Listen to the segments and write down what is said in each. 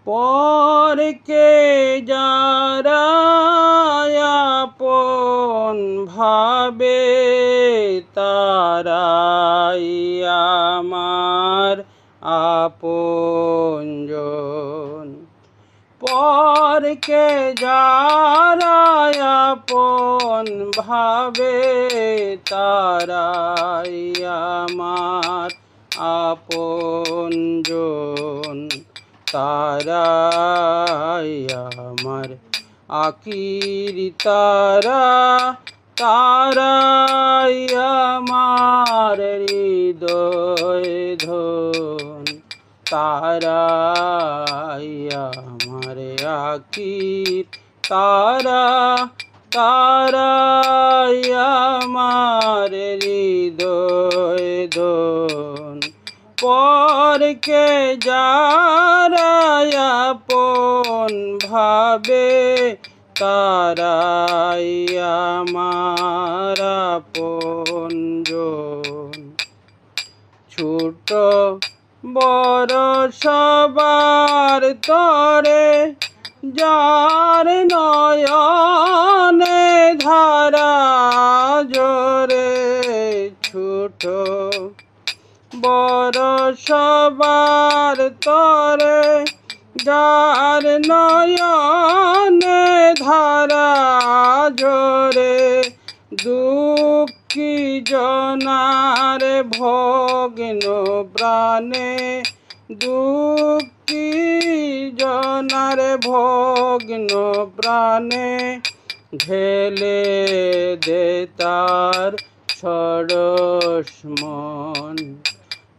পরকে যারা আপন ভাবে তারাই আমার আপনজন। পরকে যারা আপন ভাবে তারাই আমার আপনজন। তারাই আমার আখির তারা, তারাই আমার হৃদয় ধন। তারাই আমার আখির তারা, তারাই আমার হৃদয় ধন। পরকে যারা আপন ভাবে তারাই আমার আপনজন। ছোট বড় সবার তরে যার নয়নে ধারা জোরে। ছোট বড় সবার তরে যার নয়নে ধারা জোরে। দুঃখী জনার ভগ্ন প্রাণে, দুঃখী জনার ভগ্ন প্রাণে ঢেলে দে তার সরস মন।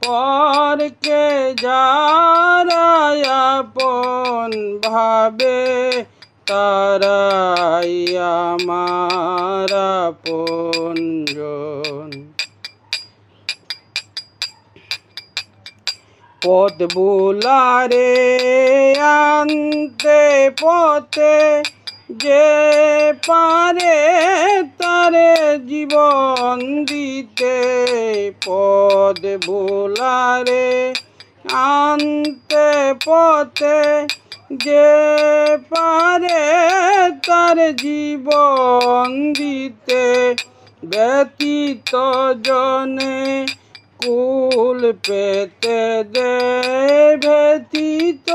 পরকে যারা আপন ভাবে তারাই আমার আপনজন। পথ বুলারে আনতে পথে যে পারে তারে জীবন দিতে। পথ বুলারে আনতে পথে যে পারে তার জীবন দিতে। ব্যতীত জনে কুল পেতে দে, ব্যতীত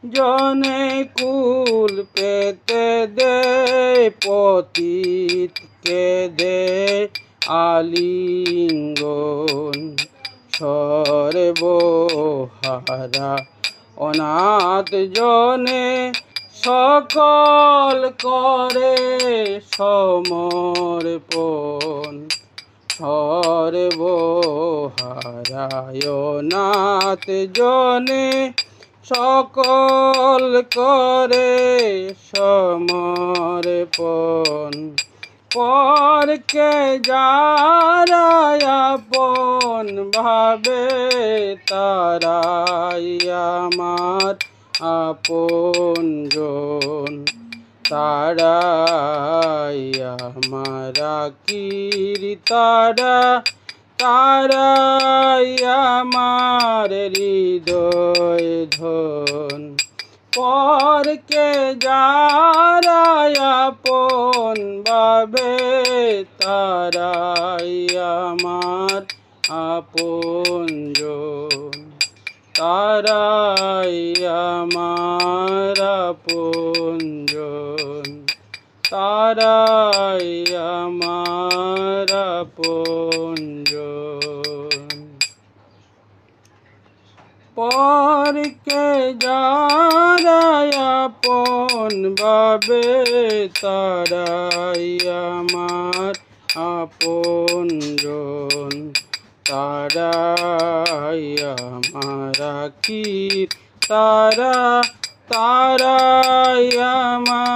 জনে কুল পেতে দে। পতিতকে দে আলিঙ্গন। সর্বহারা অনাথ জনে সকল করে সমর্পণ। সর্বহারায় অনাথ জনে সকল করে সমর্পণ। পরকে যারা আপন ভাবে তারাই আমার আপনজন। তারাই আমার আখির তারা, তারাই আমার হৃদয় ধন। পরকে যারা আপন ভাবে তারাই আমার আপনজন। তারাই আমার আপনজন। তারাই আমার আপনজন। পরকে যারা আপন ভাবে তারাই আমার আপনজন। তারাই আমার আখির তারা, তারাই আমার